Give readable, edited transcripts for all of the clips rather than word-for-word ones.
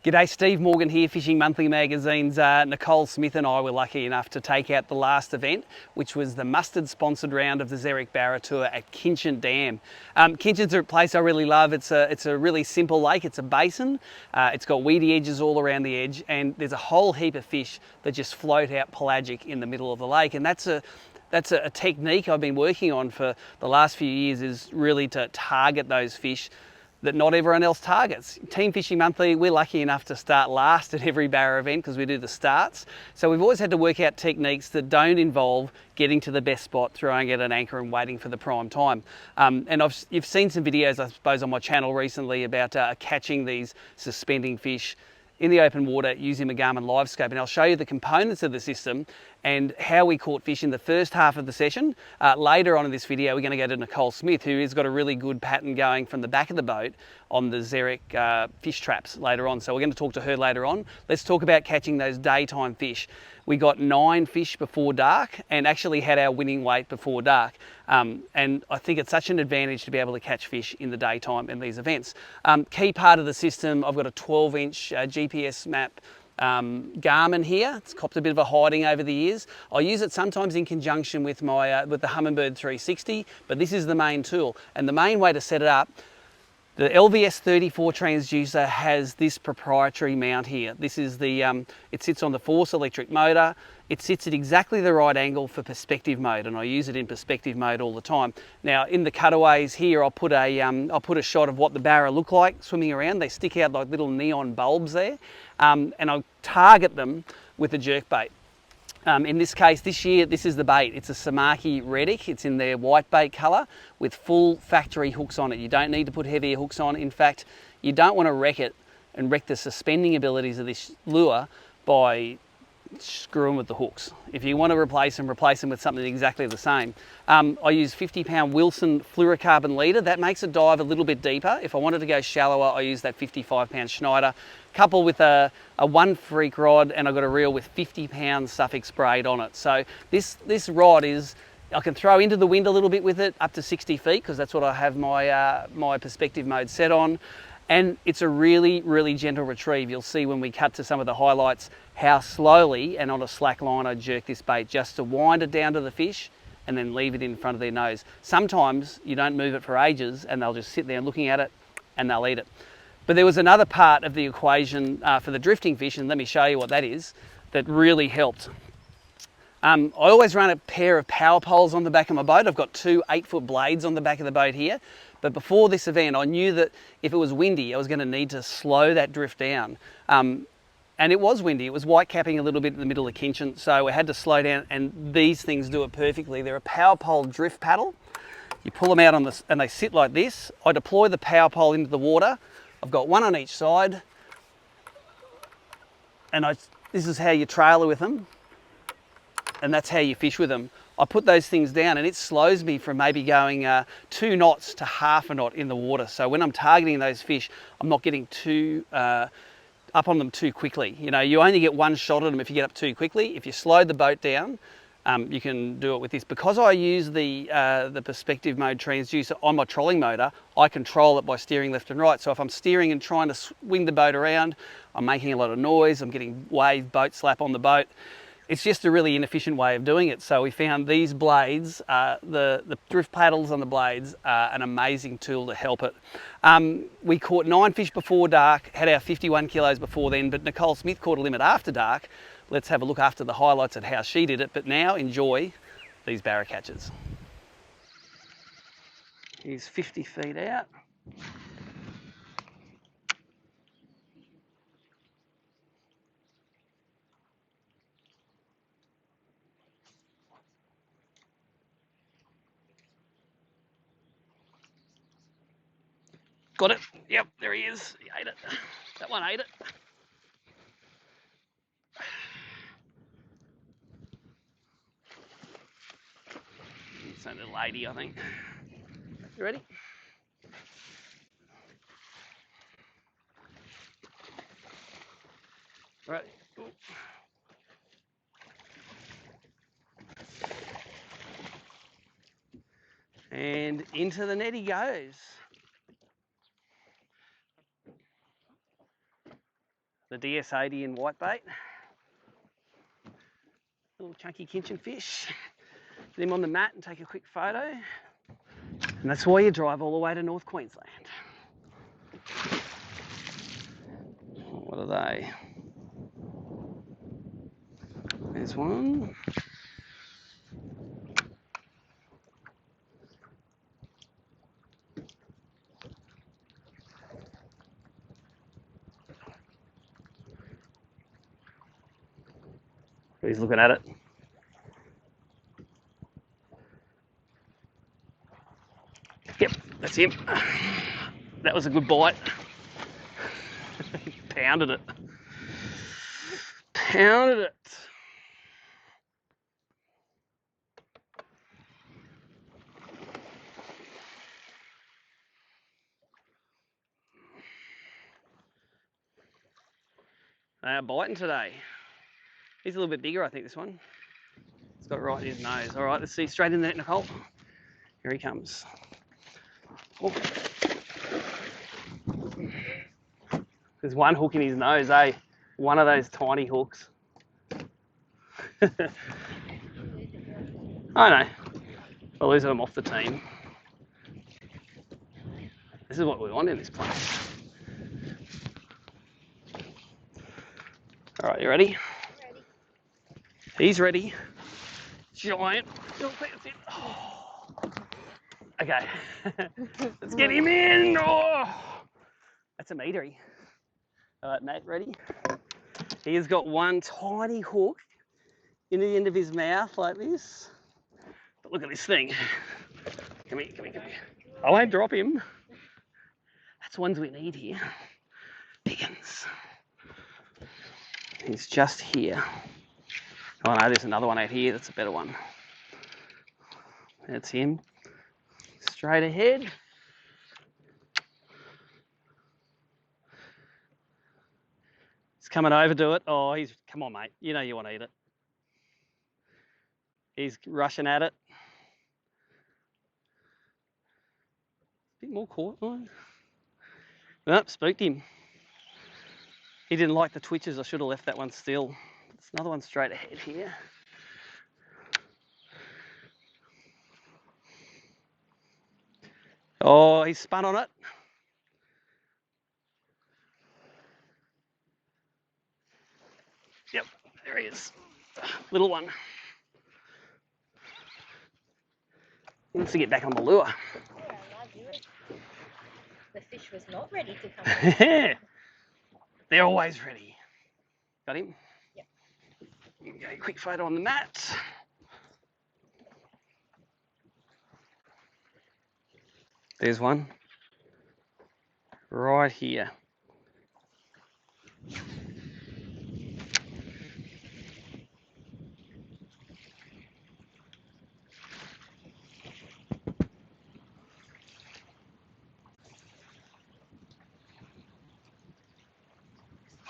G'day, Steve Morgan here, Fishing Monthly Magazine's Nicholle Smith and I were lucky enough to take out the last event, which was the mustard-sponsored round of the BARRA Tour at Kinchant Dam. Kinchant's a place I really love. It's a really simple lake. It's a basin. It's got weedy edges all around the edge, and there's a whole heap of fish that just float out pelagic in the middle of the lake. And that's a technique I've been working on for the last few years, is really to target those fish that not everyone else targets. Team Fishing Monthly, we're lucky enough to start last at every BARRA event because we do the starts. So we've always had to work out techniques that don't involve getting to the best spot, throwing out an anchor and waiting for the prime time. And you've seen some videos, I suppose, on my channel recently about catching these suspending fish in the open water using a Garmin live scope, and I'll show you the components of the system and how we caught fish in the first half of the session. Later on in this video, we're going to go to Nicholle Smith, who has got a really good pattern going from the back of the boat on the Xeric fish traps later on. So we're going to talk to her later on. Let's talk about catching those daytime fish. We got 9 fish before dark and actually had our winning weight before dark. And I think it's such an advantage to be able to catch fish in the daytime in these events. Key part of the system, I've got a 12-inch GPS map Garmin here. It's copped a bit of a hiding over the years. I use it sometimes in conjunction with my with the Humminbird 360, but this is the main tool. And the main way to set it up, the LVS 34 transducer has this proprietary mount here. This is the, it sits on the Force electric motor. It sits at exactly the right angle for perspective mode, and I use it in perspective mode all the time. Now in the cutaways here, I'll put a shot of what the BARRA look like swimming around. They stick out like little neon bulbs there, and I'll target them with a jerkbait. In this case, this year, this is the bait. It's a Samaki Reddick. It's in their white bait colour with full factory hooks on it. You don't need to put heavier hooks on. In fact, you don't want to wreck it and wreck the suspending abilities of this lure by screwing with the hooks. If you want to replace them with something exactly the same. I use 50-pound Wilson fluorocarbon leader. That makes it dive a little bit deeper. If I wanted to go shallower, I use that 55-pound Schneider, coupled with a 1 freak rod, and I've got a reel with 50-pound Suffolk braid on it. So this rod is, I can throw into the wind a little bit with it, up to 60 feet, because that's what I have my perspective mode set on. And it's a really, really gentle retrieve. You'll see when we cut to some of the highlights how slowly and on a slack line I jerk this bait just to wind it down to the fish and then leave it in front of their nose. Sometimes you don't move it for ages and they'll just sit there looking at it and they'll eat it. But there was another part of the equation for the drifting fish, and let me show you what that is, that really helped. I always run a pair of power poles on the back of my boat. I've got 2 8-foot blades on the back of the boat here. But before this event, I knew that if it was windy, I was going to need to slow that drift down. And it was windy. It was white capping a little bit in the middle of Kinchant, so I had to slow down, and these things do it perfectly. They're a power pole drift paddle. You pull them out on this, and they sit like this. I deploy the power pole into the water. I've got one on each side, and this is how you trailer with them, and that's how you fish with them. I put those things down and it slows me from maybe going 2 knots to half a knot in the water. So when I'm targeting those fish, I'm not getting too up on them too quickly. You know, you only get one shot at them if you get up too quickly. If you slow the boat down, you can do it with this. Because I use the perspective mode transducer on my trolling motor, I control it by steering left and right. So if I'm steering and trying to swing the boat around, I'm making a lot of noise, I'm getting wave boat slap on the boat. It's just a really inefficient way of doing it. So we found these blades, the drift paddles on the blades, are an amazing tool to help it. We caught 9 fish before dark, had our 51 kilos before then, but Nicholle Smith caught a limit after dark. Let's have a look after the highlights at how she did it, but now enjoy these BARRA catches. He's 50 feet out. Got it. Yep, there he is. He ate it. That one ate it. It's a little lady, I think. You ready? All right. Ooh. And into the net he goes. the DS80 in whitebait. Little chunky Kinchant fish. Get him on the mat and take a quick photo. And that's why you drive all the way to North Queensland. What are they? There's one. He's looking at it. Yep, that's him. That was a good bite. Pounded it. Pounded it. They are biting today. He's a little bit bigger, I think, this one. It's got right in his nose. All right, let's see straight in the net, Nicholle. Here he comes. Oh. There's one hook in his nose, eh? One of those tiny hooks. I know. I'll lose them off the team. This is what we want in this place. All right, you ready? Ready. He's ready. Giant. That's it. Oh. Okay. Let's get him in. Oh. That's a meatery. All right, Matt, ready? He has got one tiny hook in the end of his mouth like this. But look at this thing. Come here, come here, come here. I won't drop him. That's ones we need here. Big uns. He's just here. Oh no, there's another one out here. That's a better one. That's him. Straight ahead. He's coming over to it. Oh, come on, mate. You know you want to eat it. He's rushing at it. A bit more caught. Nope, spooked him. He didn't like the twitches. I should have left that one still. There's another one straight ahead here. Oh, he's spun on it. Yep, there he is. Little one. He wants to get back on the lure. The fish was not ready to come out. They're always ready. Got him? Yep. Okay, quick photo on the mat. There's one. Right here.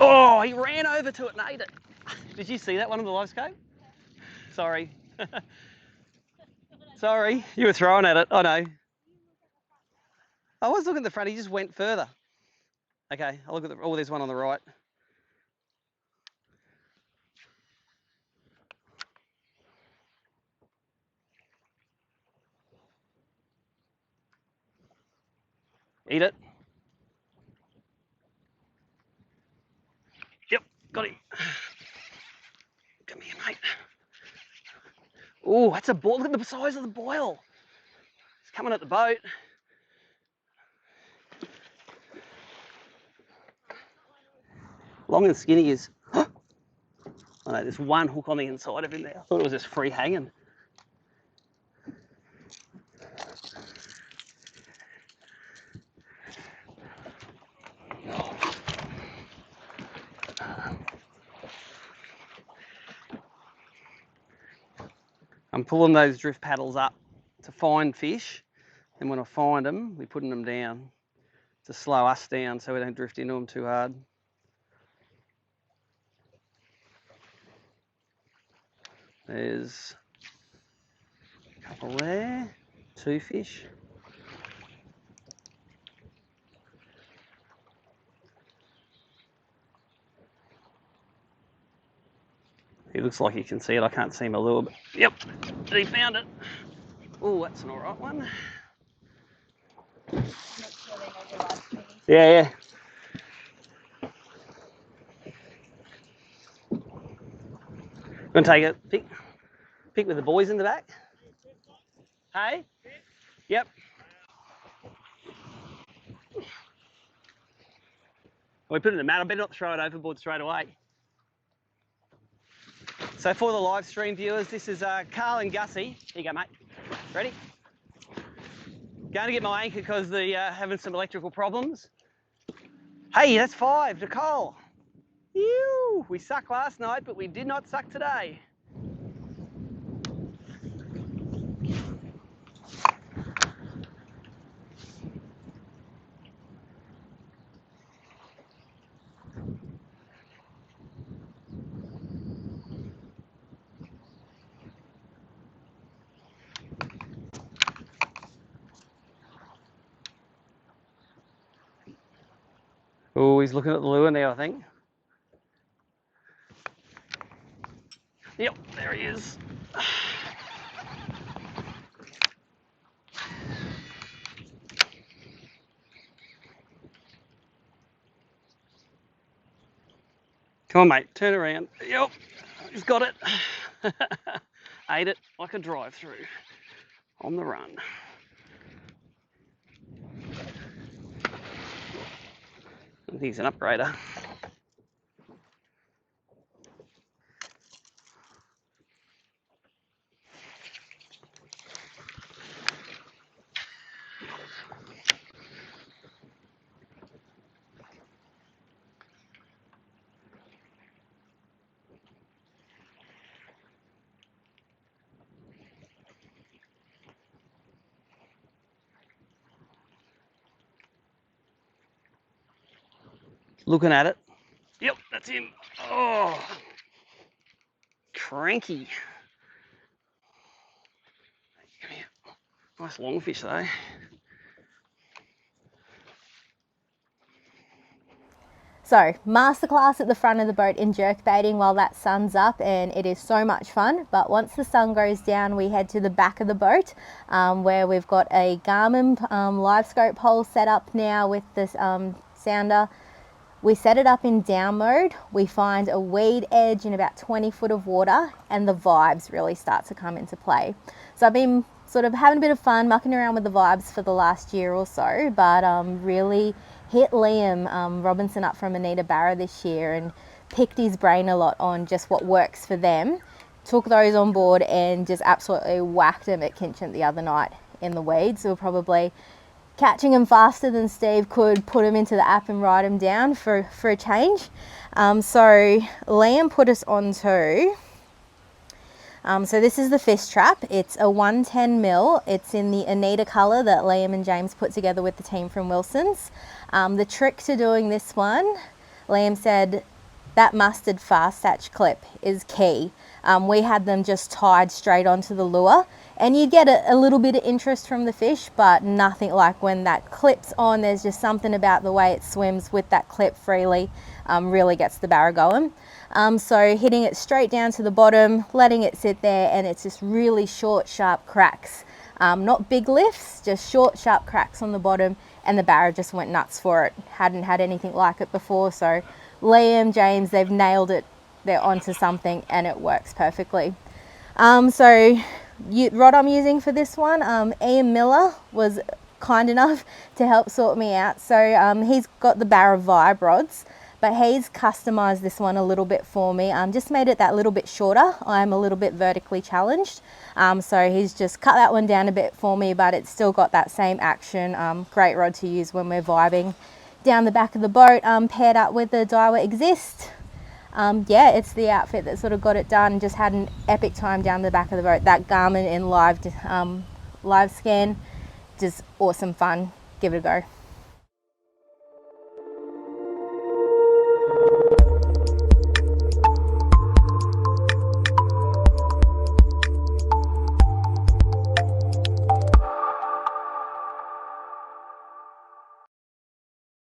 Oh, he ran over to it and ate it. Did you see that one on the live scope? Sorry. Sorry, you were throwing at it. I know. I was looking at the front, he just went further. Okay, I'll look at oh, there's one on the right. Eat it. Yep, got him. Come here, mate. Oh, that's a boil. Look at the size of the boil. It's coming at the boat. Long and skinny is. Oh no, there's one hook on the inside of him there. I thought it was just free hanging. I'm pulling those drift paddles up to find fish, and when I find them, we're putting them down to slow us down so we don't drift into them too hard. There's a couple there, 2 fish. He looks like he can see it. I can't see him a little bit. Yep, he found it. Oh, that's an alright one. Make sure they know your live streaming. Yeah. Gonna take it. Pick with the boys in the back. Hey? Yep. We put it in the mat. I better not throw it overboard straight away. So for the live stream viewers, this is Carl and Gussie. Here you go, mate. Ready? Going to get my anchor because they're having some electrical problems. Hey, that's 5, Nicholle. Ew, we sucked last night, but we did not suck today. Oh, he's looking at the lure now, I think. Yep, there he is. Come on, mate, turn around. Yep, he's got it. Ate it like a drive-through on the run. I think he's an upgrader. Looking at it. Yep, that's him. Oh, cranky. Come here. Nice long fish though. So, masterclass at the front of the boat in jerkbaiting while that sun's up, and it is so much fun. But once the sun goes down, we head to the back of the boat where we've got a Garmin live scope pole set up now with this sounder. We set it up in down mode, we find a weed edge in about 20 foot of water, and the vibes really start to come into play. So I've been sort of having a bit of fun mucking around with the vibes for the last year or so, but really hit Liam Robinson up from BARRA this year and picked his brain a lot on just what works for them. Took those on board and just absolutely whacked him at Kinchant the other night in the weeds. So we're probably catching him faster than Steve could put him into the app and write him down for a change. So Liam put us onto, so this is the fish trap. It's a 110 mil. It's in the Anita colour that Liam and James put together with the team from Wilson's. The trick to doing this one, Liam said, that mustard fast satch clip is key. We had them just tied straight onto the lure, and you get a little bit of interest from the fish, but nothing like when that clips on. There's just something about the way it swims with that clip freely, really gets the barra going. So hitting it straight down to the bottom, letting it sit there, and it's just really short, sharp cracks. Not big lifts, just short, sharp cracks on the bottom, and the barra just went nuts for it. Hadn't had anything like it before, so Liam, James, they've nailed it. They're onto something and it works perfectly. So rod I'm using for this one, Ian Miller was kind enough to help sort me out. So he's got the BARRA Vibe rods, but he's customized this one a little bit for me. Just made it that little bit shorter. I'm a little bit vertically challenged. So he's just cut that one down a bit for me, but it's still got that same action. Great rod to use when we're vibing down the back of the boat, paired up with the Daiwa Exist. Yeah, it's the outfit that sort of got it done. Just had an epic time down the back of the boat. That Garmin in live scan, just awesome fun. Give it a go.